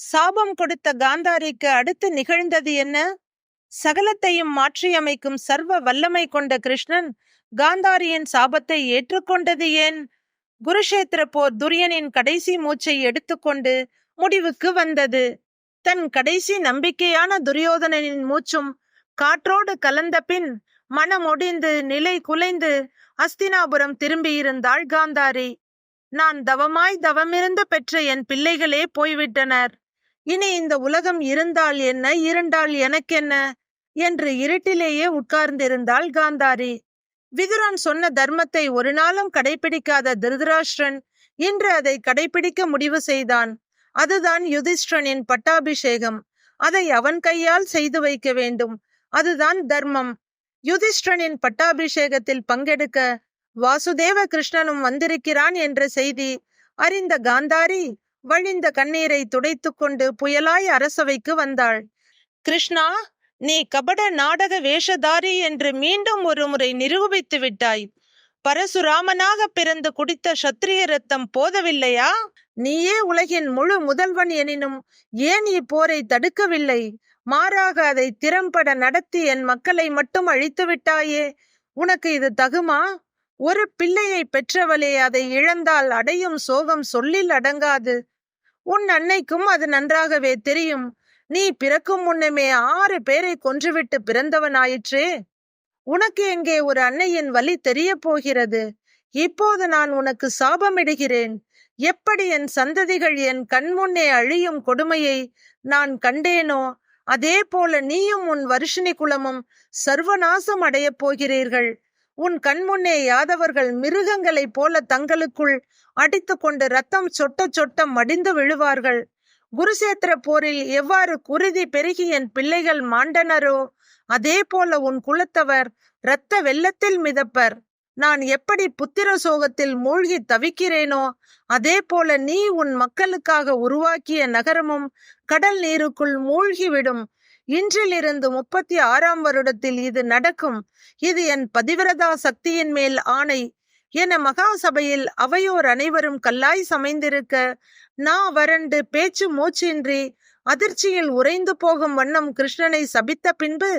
சாபம் கொடுத்த காந்தாரிக்கு அடுத்து நிகழ்ந்தது என்ன? சகலத்தையும் மாற்றியமைக்கும் சர்வ வல்லமை கொண்ட கிருஷ்ணன் காந்தாரியின் சாபத்தை ஏற்றுக்கொண்டது ஏன்? குருஷேத்திர போர் துரியனின் கடைசி மூச்சை எடுத்துக்கொண்டு முடிவுக்கு வந்தது. தன் கடைசி நம்பிக்கையான துரியோதனனின் மூச்சும் காற்றோடு கலந்த பின் மனமொடிந்து நிலை குலைந்து அஸ்தினாபுரம் திரும்பியிருந்தாள் காந்தாரி. நான் தவமிருந்து பெற்ற என் பிள்ளைகளே போய்விட்டனர். இனி இந்த உலகம் இருந்தால் என்ன, இருண்டால் எனக்கென்ன என்று இருட்டிலேயே உட்கார்ந்திருந்தாள் காந்தாரி. விதுரன் சொன்ன தர்மத்தை ஒரு நாளும் கடைபிடிக்காத திருதராஷ்டிரன் இன்று அதை கடைபிடிக்க முடிவு செய்தான். அதுதான் யுதிஷ்டிரனின் பட்டாபிஷேகம். அதை அவன் கையால் செய்து வைக்க வேண்டும். அதுதான் தர்மம். யுதிஷ்டிரனின் பட்டாபிஷேகத்தில் பங்கெடுக்க வாசுதேவ கிருஷ்ணனும் வந்திருக்கிறான் என்ற செய்தி அறிந்த காந்தாரி வழிந்த கண்ணீரை துடைத்து கொண்டு புயலாய் அரசவைக்கு வந்தாள். கிருஷ்ணா, நீ கபட நாடக வேஷதாரி என்று மீண்டும் ஒரு முறை நிரூபித்து விட்டாய். பரசுராமனாக பிறந்து குடித்த சத்திரிய ரத்தம் போதவில்லையா? நீயே உலகின் முழு முதல்வன் எனினும் ஏன் இப்போரை தடுக்கவில்லை? மாறாக அதை திறம்பட நடத்தி என் மக்களை மட்டும் அழித்து விட்டாயே. உனக்கு இது தகுமா? ஒரு பிள்ளையை பெற்றவளே, அதை இழந்தால் அடையும் சோகம் சொல்லில் அடங்காது. உன் அன்னைக்கும் அது நன்றாகவே தெரியும். நீ பிறக்கும் முன்னமே 6 பேரை கொன்றுவிட்டு பிறந்தவனாயிற்றே. உனக்கு எங்கே ஒரு அன்னையின் வலி தெரிய போகிறது? இப்போது நான் உனக்கு சாபமிடுகிறேன். எப்படி என் சந்ததிகள் என் கண்முன்னே அழியும் கொடுமையை நான் கண்டேனோ அதே போல நீயும் உன் வருஷினி குலமும் சர்வநாசம் அடையப் போகிறீர்கள். உன் கண்முன்னே யாதவர்கள் மிருகங்களைப் போல தங்களுக்குள் அடித்து கொண்டு ரத்தம் சொட்ட சொட்ட மடிந்து விழுவார்கள். குருசேத்திர போரில் எவ்வாறு குருதி பெருகி என் பிள்ளைகள் மாண்டனரோ அதே போல உன் குலத்தவர் இரத்த வெள்ளத்தில் மிதப்பர். நான் எப்படி புத்திர சோகத்தில் மூழ்கி தவிக்கிறேனோ அதே போல நீ உன் மக்களுக்காக உருவாக்கிய நகரமும் கடல் நீருக்குள் மூழ்கிவிடும். இன்றிலிருந்து 36ஆம் வருடத்தில் இது நடக்கும். இது என் பதிவிரதா சக்தியின் மேல் ஆணை என மகா சபையில் அவையோர் அனைவரும் கல்லாய் சமைந்திருக்க வறண்டு பேச்சு மூச்சின்றி அதிர்ச்சியில் உறைந்து போகும் வண்ணம் கிருஷ்ணனை சபித்த பின்பு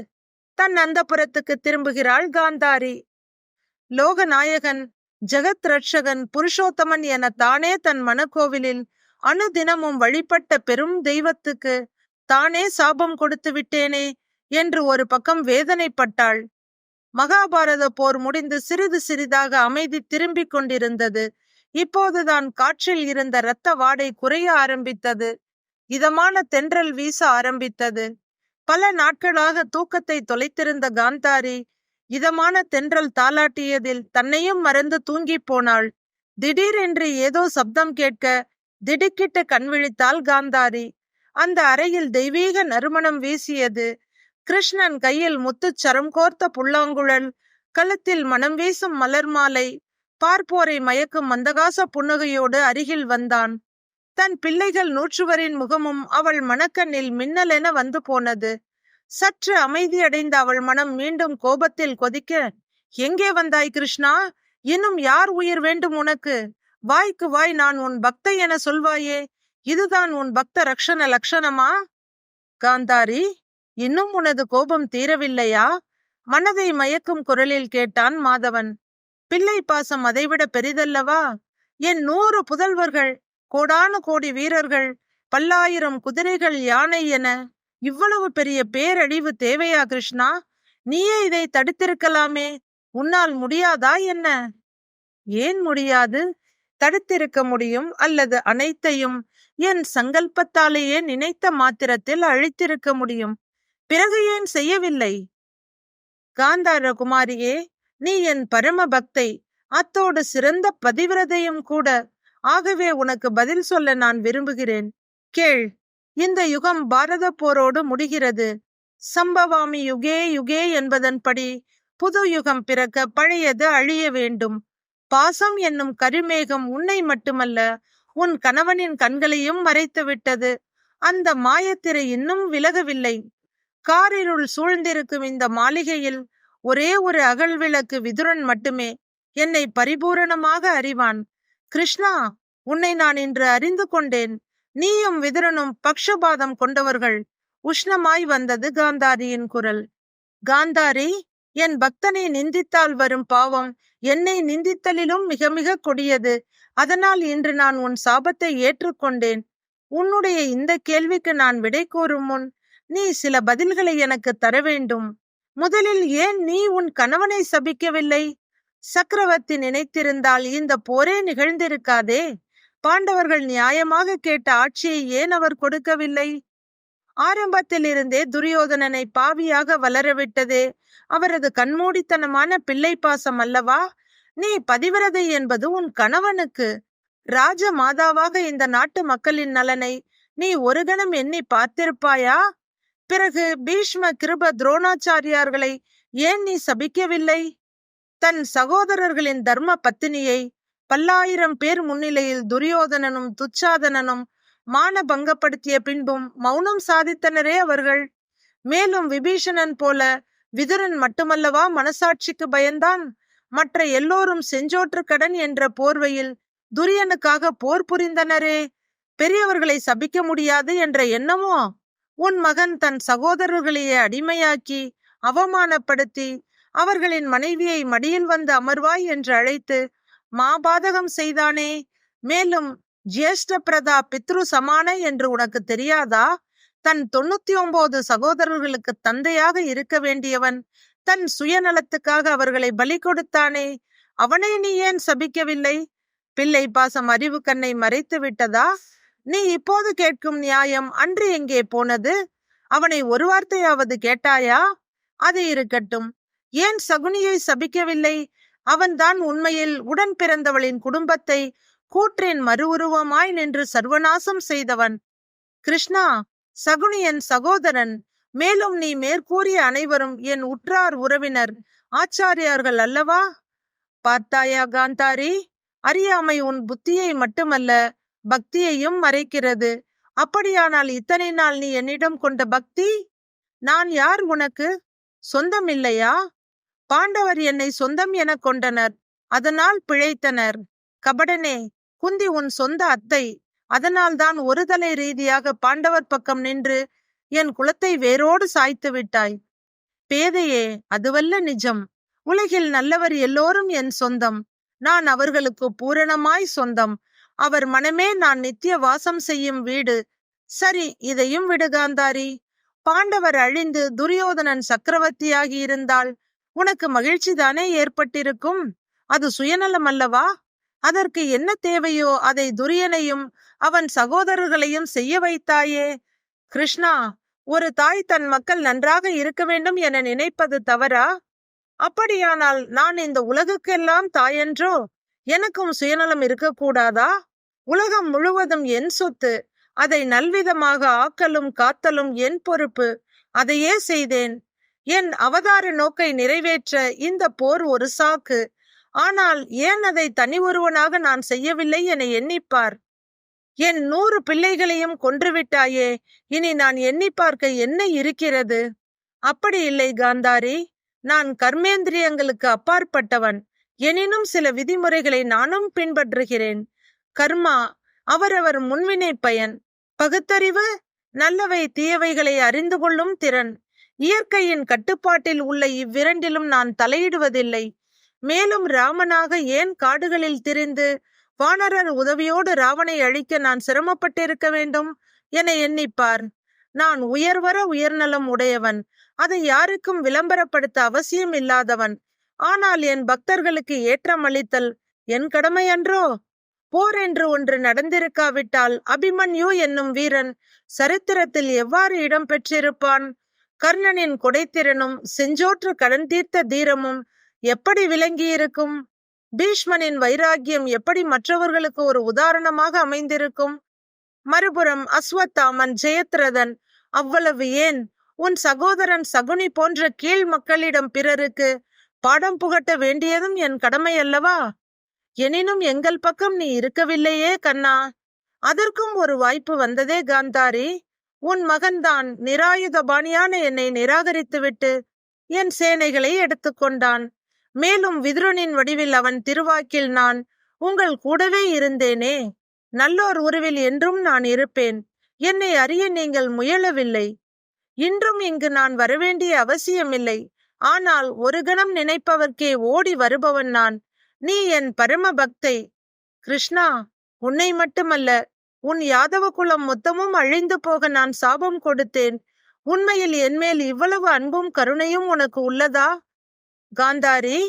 தன் அந்தப்புரத்துக்கு திரும்புகிறாள் காந்தாரி. லோகநாயகன், ஜெகத் ரட்சகன், புருஷோத்தமன் என தானே தன் மனக்கோவிலில் அனுதினமும் வழிபட்ட பெரும் தெய்வத்துக்கு தானே சாபம் கொடுத்து விட்டேனே என்று ஒரு பக்கம் வேதனைப்பட்டாள். மகாபாரத போர் முடிந்து சிறிது சிறிதாக அமைதி திரும்பிக் கொண்டிருந்தது. இப்போதுதான் காற்றில் இருந்த இரத்த வாடை குறைய ஆரம்பித்தது. இதமான தென்றல் வீச ஆரம்பித்தது. பல நாட்களாக தூக்கத்தை தொலைத்திருந்த காந்தாரி இதமான தென்றல் தாலாட்டியதில் தன்னையும் மறந்து தூங்கி போனாள். திடீரென்று ஏதோ சப்தம் கேட்க திடுக்கிட்டு கண் விழித்தாள் காந்தாரி. அந்த அறையில் தெய்வீக நறுமணம் வீசியது. கிருஷ்ணன் கையில் முத்துச்சரம் கோர்த்த புல்லாங்குழல், கழுத்தில் மனம் வீசும் மலர் மாலை, பார்ப்போரை மயக்கும் மந்தகாச புன்னகையோடு அருகில் வந்தான். தன் பிள்ளைகள் 100 முகமும் அவள் மனக்கண்ணில் மின்னலென வந்து போனது. சற்று அமைதியடைந்த அவள் மனம் மீண்டும் கோபத்தில் கொதிக்க, எங்கே வந்தாய் கிருஷ்ணா? இன்னும் யார் உயிர் வேண்டும் உனக்கு? வாய்க்கு வாய் நான் உன் பக்தை என சொல்வாயே, இதுதான் உன் பக்த ரக்ஷண லட்சணமா? காந்தாரி, இன்னும் உனது கோபம் தீரவில்லையா? மனதை மயக்கும் குரலில் கேட்டான் மாதவன். பிள்ளை பாசம் அதைவிட பெரிதல்லவா? என் 100 புதல்வர்கள், கோடானு கோடி வீரர்கள், பல்லாயிரம் குதிரைகள், யானை என இவ்வளவு பெரிய பேரழிவு தேவையா கிருஷ்ணா? நீயே இதை தடுத்திருக்கலாமே. உன்னால் முடியாதா என்ன? ஏன் முடியாது? தடுத்திருக்க முடியும், அல்லது அனைத்தையும் என் சங்கல்பத்தாலேயே நினைத்த மாத்திரத்தில் அழித்திருக்க முடியும். பிறகு ஏன் செய்யவில்லை? காந்தார குமாரியே, நீ என் பரம பக்தை, அத்தோடு சிறந்த பதிவிரதையும் கூட. ஆகவே உனக்கு பதில் சொல்ல நான் விரும்புகிறேன். கேள். இந்த யுகம் பாரத போரோடு முடிகிறது. சம்பவாமி யுகே யுகே என்பதன்படி புது யுகம் பிறக்க பழையது அழிய வேண்டும். பாசம் என்னும் கருமேகம் உன்னை மட்டுமல்ல, உன் கணவனின் கண்களையும் மறைத்து விட்டது. அந்த மாயத்திரை இன்னும் விலகவில்லை. காரிருள் சூழ்ந்திருக்கும் இந்த மாளிகையில் ஒரே ஒரு அகல் விளக்கு விதுரன் மட்டுமே என்னை பரிபூரணமாக அறிவான். கிருஷ்ணா, உன்னை நான் இன்று அறிந்து கொண்டேன். நீயும் விதுரனும் பக்ஷபாதம் கொண்டவர்கள். உஷ்ணமாய் வந்தது காந்தாரியின் குரல். காந்தாரி, என் பக்தனை நிந்தித்தால் வரும் பாவம் என்னை நிந்தித்தலிலும் மிக மிக கொடியது. அதனால் இன்று நான் உன் சாபத்தை ஏற்றுக்கொண்டேன். உன்னுடைய இந்த கேள்விக்கு நான் விடை கூறும் முன் நீ சில பதில்களை எனக்கு தர வேண்டும். முதலில் ஏன் நீ உன் கணவனை சபிக்கவில்லை? சக்கரவர்த்தி நினைத்திருந்தால் இந்த போரே நிகழ்ந்திருக்காதே. பாண்டவர்கள் நியாயமாக கேட்ட ஆட்சியை ஏன் அவர் கொடுக்கவில்லை? ஆரம்பத்தில் இருந்தே துரியோதனனை பாவியாக வளரவிட்டதே அவரது கண்மூடித்தனமான பிள்ளை பாசம் அல்லவா? நீ பதிவிரதை என்பது உன் கணவனுக்கு. ராஜ மாதாவாக இந்த நாட்டு மக்களின் நலனை நீ ஒரு கணம் எண்ணி பார்த்திருப்பாயா? பிறகு பீஷ்ம கிருப துரோணாச்சாரியார்களை ஏன் நீ சபிக்கவில்லை? தன் சகோதரர்களின் தர்ம பத்தினியை பல்லாயிரம் பேர் முன்னிலையில் துரியோதனனும் துச்சாதனனும் மானபங்கப்படுத்திய பின்பும் மௌனம் சாதித்தனரே அவர்கள். மேலும் விபீஷணன் போல விதுரன் மட்டுமல்லவா மனசாட்சிக்கு பயந்தான்? மற்ற எல்லோரும் செஞ்சோற்று கடன் என்ற போர்வையில் துரியனுக்காக போர் புரிந்தனரே. பெரியவர்களை சபிக்க முடியாது என்ற எண்ணமோ? உன் மகன் தன் சகோதரர்களையே அடிமையாக்கி அவமானப்படுத்தி அவர்களின் மனைவியை மடியில் வந்து அமர்வாய் என்று அழைத்து மாபாதகம் செய்தானே. மேலும் ஜேஷ்ட பிரதா பித்ரு சமான என்று உனக்கு தெரியாதா? தன் 99 சகோதரர்களுக்கு தந்தையாக இருக்க வேண்டியவன் தன் சுயநலத்துக்காக அவர்களை பலி கொடுத்தானே. அவனை நீ ஏன் சபிக்கவில்லை? பிள்ளை பாசம் அறிவு கண்ணை மறைத்து விட்டதா? நீ இப்போது கேட்கும் நியாயம் அன்று எங்கே போனது? அவனை ஒரு வார்த்தையாவது கேட்டாயா? அது இருக்கட்டும், ஏன் சகுனியை சபிக்கவில்லை? அவன்தான் உண்மையில் உடன் பிறந்தவளின் குடும்பத்தை கூற்றின் மறு உருவமாய் நின்று சர்வநாசம் செய்தவன். கிருஷ்ணா, சகுனி என் சகோதரன். மேலும் நீ மேற்கூறிய அனைவரும் என் உற்றார் உறவினர் ஆச்சாரியார்கள் அல்லவா? பார்த்தாயா காந்தாரி, அறியாமை உன் புத்தியை மட்டுமல்ல பக்தியையும் மறைக்கிறது. அப்படியானால் இத்தனை நாள் நீ என்னிடம் கொண்ட பக்தி? நான் யார் உனக்கு? சொந்தம் இல்லையா? பாண்டவர் என்னை சொந்தம் என கொண்டனர், அதனால் பிழைத்தனர். கபடனே, குந்தி உன் சொந்த அத்தை. அதனால் தான் ஒரு தலை ரீதியாக பாண்டவர் பக்கம் நின்று என் குலத்தை வேரோடு சாய்த்து விட்டாய். பேதையே, அதுவல்ல நிஜம். உலகில் நல்லவர் எல்லோரும் என் சொந்தம். நான் அவர்களுக்கு பூரணமாய் சொந்தம். அவர் மனமே நான் நித்திய வாசம் செய்யும் வீடு. சரி, இதையும் விடு காந்தாரி. பாண்டவர் அழிந்து துரியோதனன் சக்கரவர்த்தியாகி இருந்தால் உனக்கு மகிழ்ச்சி தானே ஏற்பட்டிருக்கும்? அது சுயநலம் அல்லவா? அதற்கு என்ன தேவையோ அதை துரியனையும் அவன் சகோதரர்களையும் செய்ய வைத்தாயே. கிருஷ்ணா, ஒரு தாய் தன் மக்கள் நன்றாக இருக்க வேண்டும் என நினைப்பது தவறா? அப்படியானால் நான் இந்த உலகுக்கெல்லாம் தாயன்றோ? எனக்கும் சுயநலம் இருக்கக்கூடாதா? உலகம் முழுவதும் என் சொத்து. அதை நல்விதமாக ஆக்கலும் காத்தலும் என் பொறுப்பு. அதையே செய்தேன். என் அவதார நோக்கை நிறைவேற்ற இந்த போர் ஒரு சாக்கு. ஆனால் ஏன் அதை தனி ஒருவனாக நான் செய்யவில்லை என எண்ணிப்பார். என் 100 பிள்ளைகளையும் கொன்றுவிட்டாயே, இனி நான் எண்ணி பார்க்க என்ன இருக்கிறது? அப்படி இல்லை காந்தாரி, நான் கர்மேந்திரியங்களுக்கு அப்பாற்பட்டவன். எனினும் சில விதிமுறைகளை நானும் பின்பற்றுகிறேன். கர்மா அவரவர் முன்வினை பயன். பகுத்தறிவு நல்லவை தீயவைகளை அறிந்து கொள்ளும் திறன். இயற்கையின் கட்டுப்பாட்டில் உள்ள இவ்விரண்டிலும் நான் தலையிடுவதில்லை. மேலும் ராமனாக ஏன் காடுகளில் திரிந்து வானரர் உதவியோடு ராவனை அழிக்க நான் சிரமப்பட்டிருக்க வேண்டும் என எண்ணிப்பார். நான் உயர்வர உயர்நலம் உடையவன். அதை யாருக்கும் விளம்பரப்படுத்த அவசியம் இல்லாதவன். ஆனால் என் பக்தர்களுக்கு ஏற்றம் அளித்தல் என் கடமை அன்றோ? போர் என்று ஒன்று நடந்திருக்காவிட்டால் அபிமன்யு என்னும் வீரன் சரித்திரத்தில் எவ்வாறு இடம் பெற்றிருப்பான்? கர்ணனின் கொடைத்திறனும் செஞ்சோற்று கடன் தீர்த்த தீரமும் எப்படி விளங்கியிருக்கும்? பீஷ்மனின் வைராக்கியம் எப்படி மற்றவர்களுக்கு ஒரு உதாரணமாக அமைந்திருக்கும்? மறுபுறம் அஸ்வத்தாமன், ஜெயத்ரதன், அவ்வளவு ஏன் உன் சகோதரன் சகுனி போன்ற கீழ் மக்களிடம் பிறருக்கு பாடம் புகட்ட வேண்டியதும் என் கடமை அல்லவா? எனினும் எங்கள் பக்கம் நீ இருக்கவில்லையே கண்ணா. அதற்கும் ஒரு வாய்ப்பு வந்ததே காந்தாரி. உன் மகன்தான் நிராயுதபாணியான என்னை நிராகரித்துவிட்டு என் சேனைகளை எடுத்துக்கொண்டான். மேலும் விதுரனின் வடிவில் அவன் திருவாக்கில் நான் உங்கள் கூடவே இருந்தேனே. நல்லோர் உருவில் என்றும் நான் இருப்பேன். என்னை அறிய நீங்கள் முயலவில்லை. இன்றும் இங்கு நான் வரவேண்டிய அவசியமில்லை. ஆனால் ஒரு கணம் நினைப்பவர்க்கே ஓடி வருபவன் நான். நீ என் பரம பக்தை. கிருஷ்ணா, உன்னை மட்டுமல்ல, உன் யாதவ குலம் மொத்தமும் அழிந்து போக நான் சாபம் கொடுத்தேன். உண்மையில் என்மேல் இவ்வளவு அன்பும் கருணையும் உனக்கு உள்ளதா? காந்தாரி,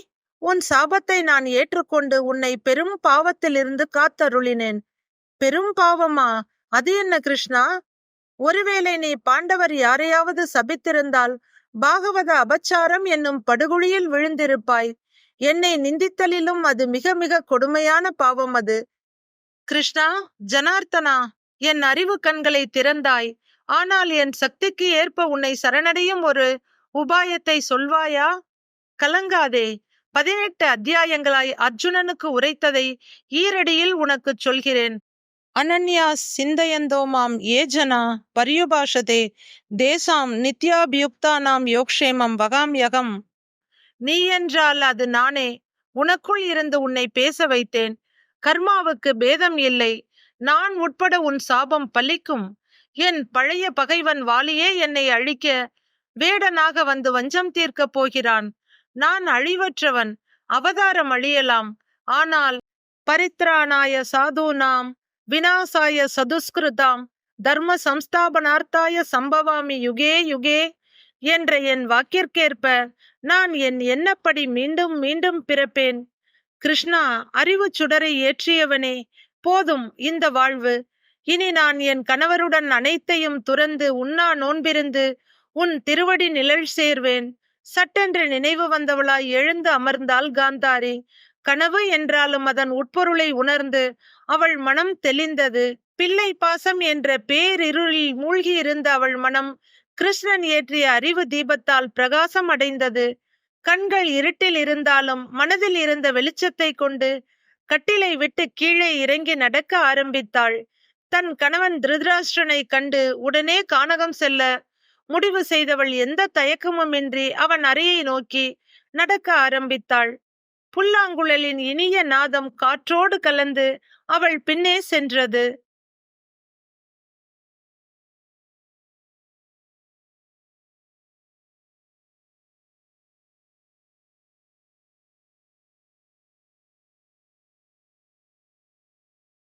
உன் சாபத்தை நான் ஏற்றுக்கொண்டு உன்னை பெரும் பாவத்திலிருந்து காத்தருளினேன். பெரும் பாவமா? அது என்ன கிருஷ்ணா? ஒருவேளை நீ பாண்டவர் யாரையாவது சபித்திருந்தால் பாகவத அபச்சாரம் என்னும் படுகுழியில் விழுந்திருப்பாய். என்னை நிந்தித்தலிலும் அது மிக மிக கொடுமையான பாவம் அது. கிருஷ்ணா, ஜனார்த்தனா, என் அறிவு கண்களை திறந்தாய். ஆனால் என் சக்திக்கு ஏற்ப உன்னை சரணடையும் ஒரு உபாயத்தை சொல்வாயா? கலங்காதே. 18 அத்தியாயங்களாய் அர்ஜுனனுக்கு உரைத்ததை ஈரடியில் உனக்குச் சொல்கிறேன். அனன்யா சிந்தயந்தோமாம் ஏஜனா பர்யுபாஷதே தேசாம் நித்யாபியுக்தானாம் யோக்ஷேமம் வகாம்யகம். நீ என்றால் அது நானே. உனக்குள் இருந்து உன்னை பேச வைத்தேன். கர்மாவுக்கு பேதம் இல்லை. நான் உட்பட உன் சாபம் பலிக்கும். என் பழைய பகைவன் வாலியே என்னை அழிக்க வேடனாக வந்து வஞ்சம் தீர்க்கப் போகிறான். நான் அழிவற்றவன். அவதாரம் அழியலாம். ஆனால் பரித்ராணாய சாதுனாம் விநாசாய சதுஸ்கிருதாம் தர்ம சம்ஸ்தாபனார்த்தாய சம்பவாமி யுகே யுகே என்ற என் வாக்கிற்கேற்ப நான் என் எண்ணப்படி மீண்டும் மீண்டும் பிறப்பேன். கிருஷ்ணா, அறிவு சுடரை ஏற்றியவனே, போதும் இந்த வாழ்வு. இனி நான் என் கணவருடன் அனைத்தையும் துறந்து உண்ணா நோன்பிருந்து உன் திருவடி நிழல் சேர்வேன். சட்டென்று நினைவு வந்தவளாய் எழுந்து அமர்ந்தாள் காந்தாரி. கனவு என்றாலும் அதன் உட்பொருளை உணர்ந்து அவள் மனம் தெளிந்தது. பிள்ளை பாசம் என்ற பேரிருளில் மூழ்கி இருந்த அவள் மனம் கிருஷ்ணன் ஏற்றிய அறிவு தீபத்தால் பிரகாசம் அடைந்தது. கண்கள் இருட்டில் இருந்தாலும் மனதில் இருந்த வெளிச்சத்தை கொண்டு கட்டிலை விட்டு கீழே இறங்கி நடக்க ஆரம்பித்தாள். தன் கணவன் திருதராஷ்டிரனை கண்டு உடனே கானகம் செல்ல முடிவு செய்தவள் எந்த தயக்கமுமின்றி அவன் அறையை நோக்கி நடக்க ஆரம்பித்தாள். புல்லாங்குழலின் இனிய நாதம் காற்றோடு கலந்து அவள் பின்னே சென்றது.